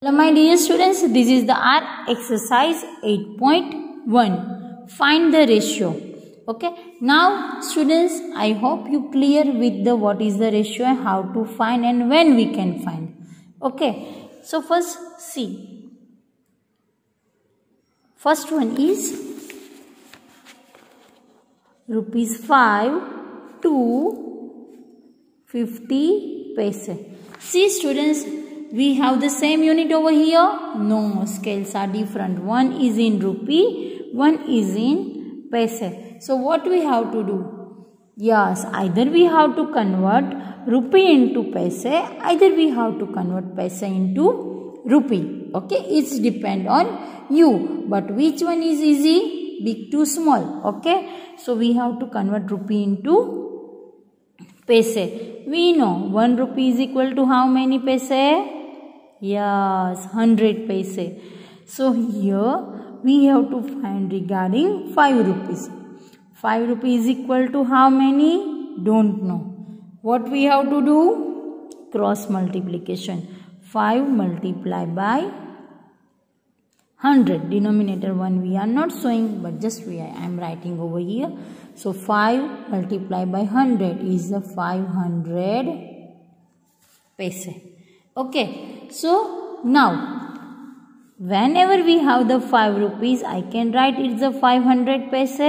Hello my dear students, this is the our exercise 8.1. Find the ratio. Okay, now students, I hope you clear with the what is the ratio and how to find and when we can find. Okay, so first see. First one is rupees 5 to 50 paise. See students, we have the same unit over here? No, scales are different. One is in rupee, one is in paise. So what we have to do? Yes, either we have to convert rupee into paise, either we have to convert paise into rupee. Okay, it's depend on you. But which one is easy? Big to small. Okay, so we have to convert rupee into paise. We know 1 rupee is equal to how many paise? Yes, 100 paise. So here we have to find regarding 5 rupees. 5 rupees is equal to how many? Don't know. What we have to do? Cross multiplication. 5 multiplied by 100. Denominator 1 we are not showing, but just I am writing over here. So 5 multiplied by 100 is the 500 paise. Okay, so now whenever we have the 5 rupees, I can write it's the 500 paise.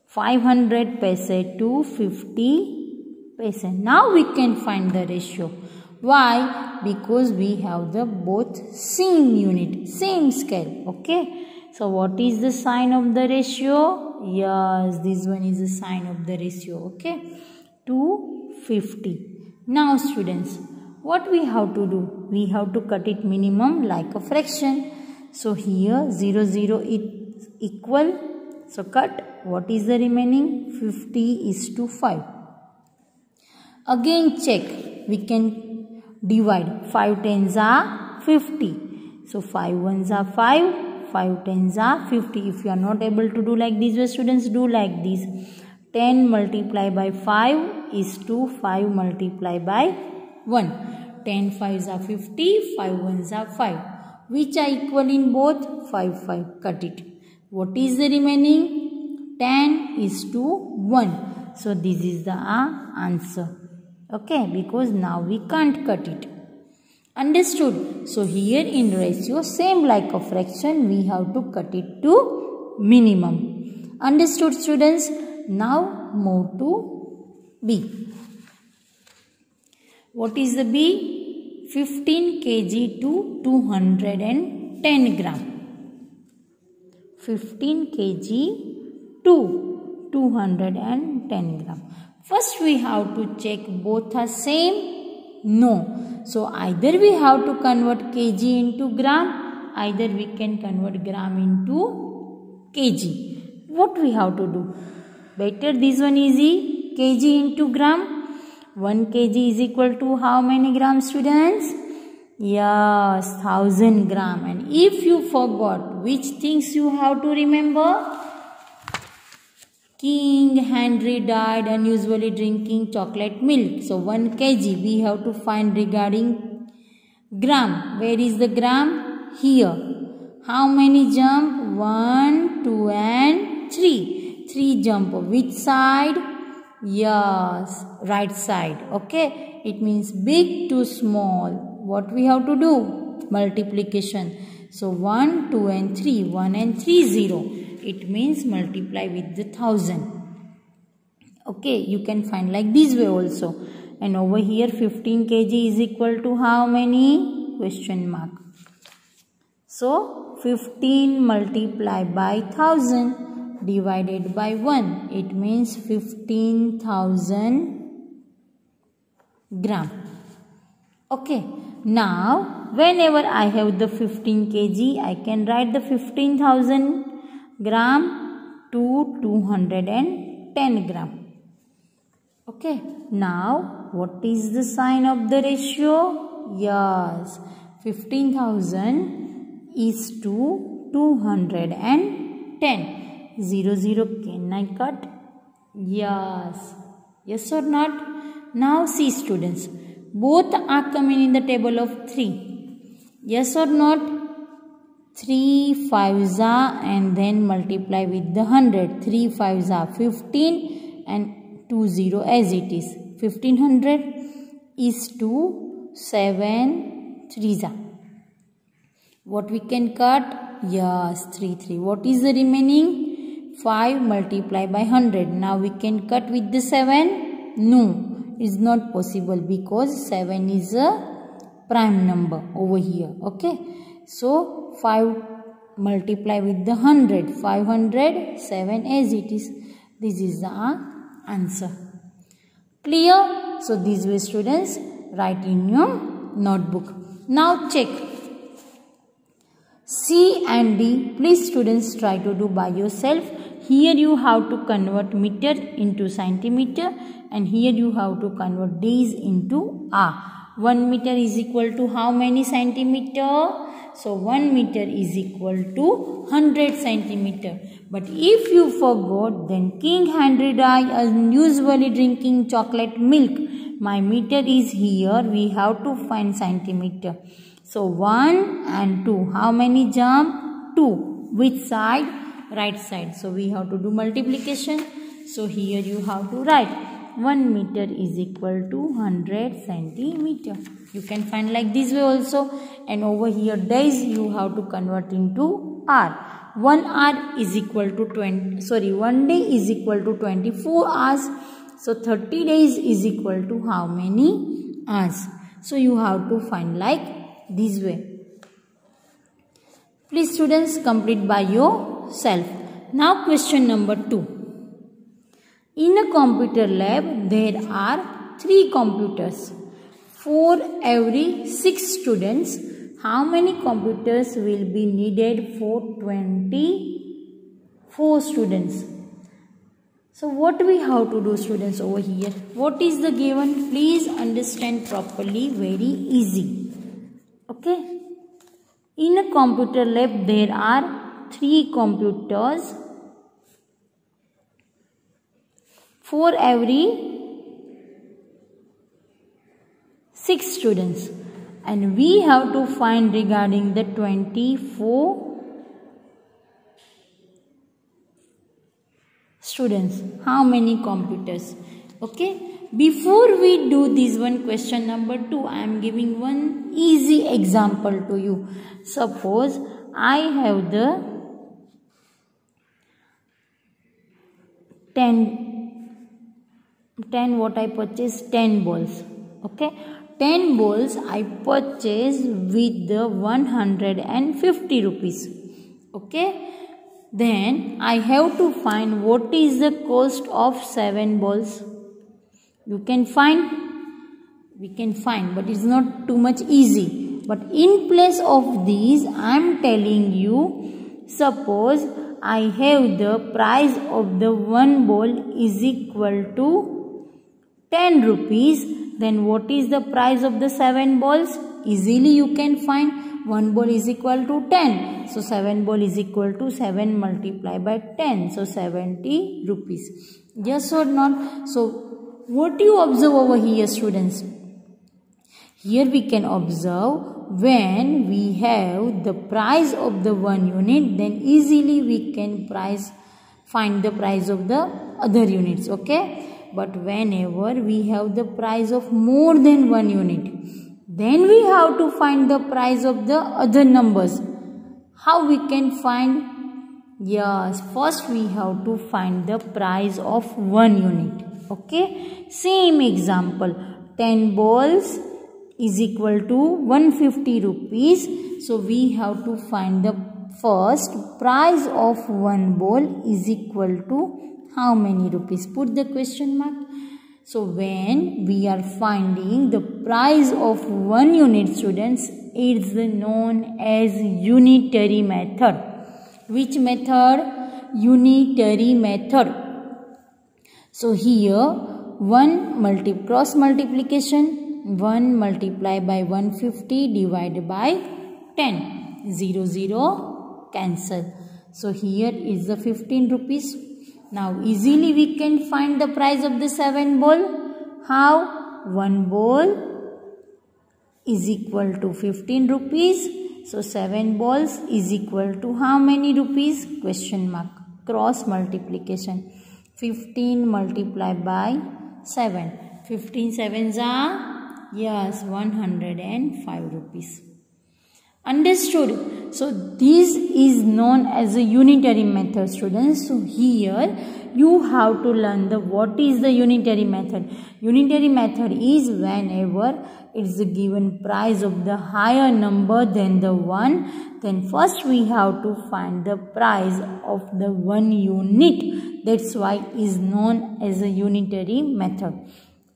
500 paise to 50 paise. Now we can find the ratio. Why? Because we have the both same unit, same scale. Okay, so what is the sign of the ratio? Yes, this one is the sign of the ratio. Okay, to 50. Now students, what we have to do? We have to cut it minimum like a fraction. So here 0, 0 is equal. So cut. What is the remaining? 50 is to 5. Again check. We can divide. 5 tens are 50. So 5 ones are 5. 5 tens are 50. If you are not able to do like this, students do like this. 10 multiplied by 5 is to 5 multiplied by 1. 10 5s are 50, 5 1s are 5. Which are equal in both? 5, 5. Cut it. What is the remaining? 10 is to 1. So this is the answer. Okay, because now we can't cut it. Understood? So here in ratio, same like a fraction, we have to cut it to minimum. Understood students? Now move to B. What is the B? 15 kg to 210 gram. 15 kg to 210 gram. First we have to check both are same. No. So either we have to convert kg into gram, either we can convert gram into kg. What we have to do? Better this one easy. Kg into gram. 1 kg is equal to how many grams, students? Yes, 1000 gram. And if you forgot, which things you have to remember? King Henry died unusually drinking chocolate milk. So 1 kg we have to find regarding gram. Where is the gram? Here. How many jump? 1, 2 and 3. 3 jump. Which side? Yes, right side. Okay, it means big to small. What we have to do? Multiplication. So 1, 2 and 3. 1 and 3, 0. It means multiply with the 1000. Okay, you can find like this way also. And over here 15 kg is equal to how many? Question mark. So 15 multiplied by 1000. Divided by 1, it means 15,000 gram. Okay, now whenever I have the 15 kg, I can write the 15,000 gram to 210 gram. Okay, now what is the sign of the ratio? Yes, 15,000 is to 210. 0, 0, can I cut? Yes. Yes or not? Now see students, both are coming in the table of 3. Yes or not? 3 5s are and then multiply with the 100. 3 5s are 15 and 2 0 as it is. 1500 is to 7 3s are. What we can cut? Yes, 3 3. What is the remaining? 5 multiplied by 100. Now we can cut with the 7? No, it's not possible because 7 is a prime number over here. Okay. So 5 multiply with the 100. 500, 7 as it is. This is the answer. Clear? So these way students write in your notebook. Now check. C and D, please students try to do by yourself. Here you have to convert meter into centimeter and here you have to convert days into hour. 1 meter is equal to how many centimeter? So 1 meter is equal to 100 centimeter. But if you forgot, then King Henry VIII is usually drinking chocolate milk. My meter is here. We have to find centimeter. So 1 and 2. How many jump? 2. Which side? Right side. So we have to do multiplication. So here you have to write 1 meter is equal to 100 centimeter. You can find like this way also. And over here days you have to convert into hour. 1 hour is equal to 1 day is equal to 24 hours. So 30 days is equal to how many hours? So you have to find like this way. Please students complete by yourself. Now question number 2. In a computer lab there are 3 computers. For every 6 students, how many computers will be needed for 24 students? So what we have to do students over here? What is the given? Please understand properly, very easy. Okay. In a computer lab there are 3 computers. For every 6 students. And we have to find regarding the 24 students. How many computers? Okay. Before we do this one question number 2, I am giving one easy example to you. Suppose I have the 10 what I purchased 10 balls. Okay. 10 balls I purchased with the 150 rupees. Okay. Then I have to find what is the cost of 7 balls. You can find. We can find, but it's not too much easy. But in place of these, I am telling you, suppose I have the price of the 1 ball is equal to 10 rupees. Then what is the price of the 7 balls? Easily you can find 1 ball is equal to 10. So 7 ball is equal to 7 multiplied by 10. So 70 rupees. Yes or not? So what do you observe over here students? Here we can observe when we have the price of the 1 unit, then easily we can find the price of the other units. Okay. But whenever we have the price of more than 1 unit, then we have to find the price of the other numbers. How we can find? Yes, first we have to find the price of 1 unit. Okay. Same example. 10 balls is equal to 150 rupees. So we have to find the first price of 1 ball is equal to how many rupees? Put the question mark. So when we are finding the price of 1 unit students, it's known as unitary method. Which method? Unitary method. So here cross multiplication. 1 multiplied by 150 divided by 10. 0 0 cancel. So here is the 15 rupees. Now easily we can find the price of the 7 ball. How? 1 ball is equal to 15 rupees. So 7 balls is equal to how many rupees? Question mark. Cross multiplication. 15 multiplied by 7. 15 sevens are, yes, 105 rupees. Understood? So this is known as a unitary method, students. So here you have to learn what is the unitary method. Unitary method is whenever it is a given price of the higher number than the one, then first we have to find the price of the 1 unit. That's why it is known as a unitary method.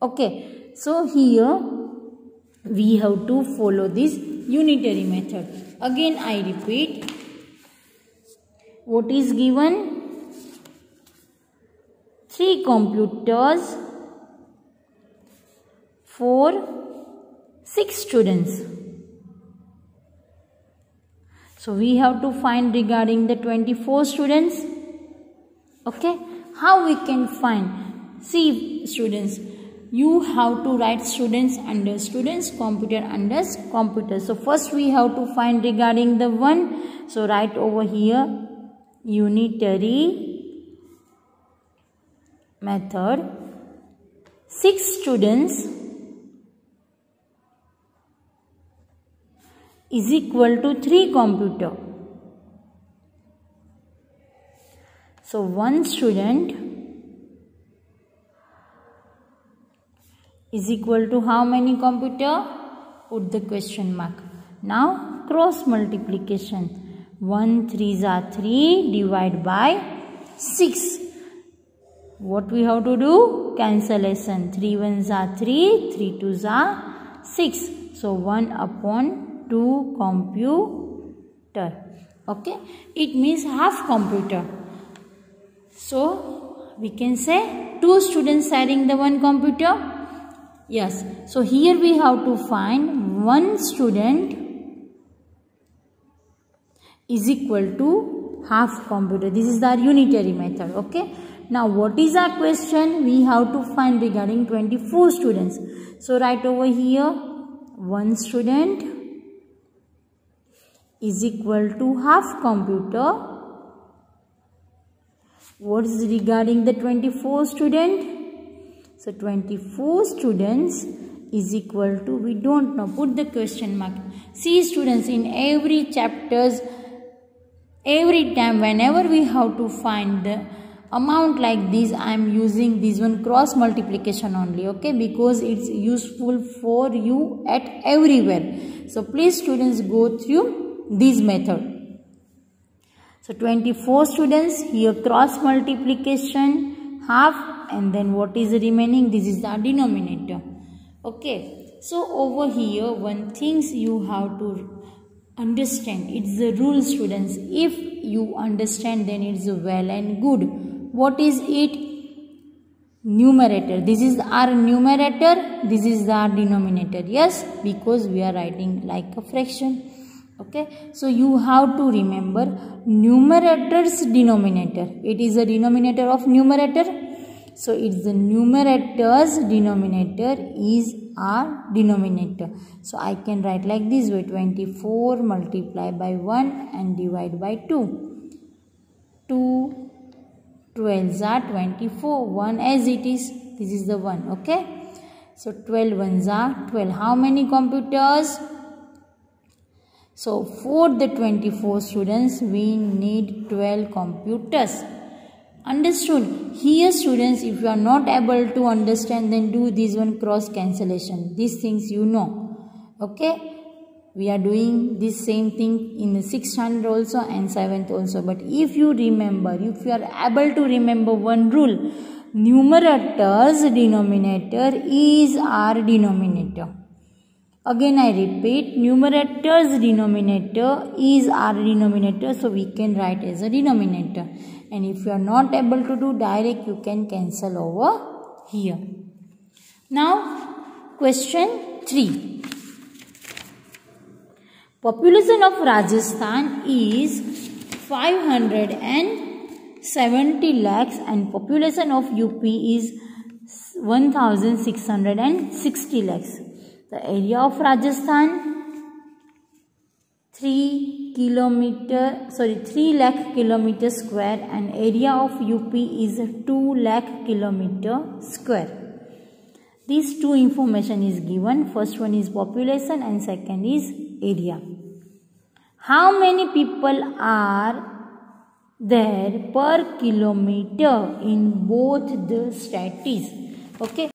Okay, so here we have to follow this unitary method. Again I repeat, what is given? 3 computers for 6 students. So we have to find regarding the 24 students. Okay, how we can find? See students, you have to write students under students, computer under computer. So first we have to find regarding the 1. So write over here unitary method. 6 students is equal to 3 computer. So 1 student is equal to how many computer? Put the question mark. Now cross multiplication. 1 3s are 3, divide by 6. What we have to do? Cancellation. 3 1s are 3, 3 2s are 6. So 1 upon 2 computer. Okay, it means half computer. So we can say 2 students sharing the 1 computer. Yes, so here we have to find 1 student is equal to half computer. This is our unitary method. Okay, now what is our question? We have to find regarding 24 students. So write over here 1 student is equal to half computer. What is regarding the 24 student? So 24 students is equal to, we don't know, put the question mark. See students, in every chapters, every time whenever we have to find the amount like this, I am using this one cross multiplication only, okay, because it's useful for you at everywhere. So please students go through this method. So 24 students, here cross multiplication, half, and then what is the remaining? This is the denominator. Okay, so over here one things you have to understand, it's the rule students. If you understand, then it's well and good. What is it? Numerator. This is our numerator, this is our denominator. Yes, because we are writing like a fraction. Okay, so you have to remember numerator's denominator. It is a denominator of numerator. So it's the numerator's denominator is our denominator. So I can write like this way, 24 multiply by 1 and divide by 2. 2 12s are 24, 1 as it is, this is the 1, okay. So 12 ones are 12. How many computers? So for the 24 students, we need 12 computers. Understood? Here students, if you are not able to understand, then do this one cross cancellation. These things you know. Okay. We are doing this same thing in the 6th standard also and 7th also. But if you remember, if you are able to remember one rule, numerator's denominator is our denominator. Again I repeat, numerator's denominator is our denominator, so we can write as a denominator. And if you are not able to do direct, you can cancel over here. Now question 3. Population of Rajasthan is 570 lakhs and population of UP is 1660 lakhs. The area of Rajasthan 3 lakh kilometer square and area of UP is 2 lakh kilometer square. These two information is given. First one is population and second is area. How many people are there per kilometer in both the states? Okay.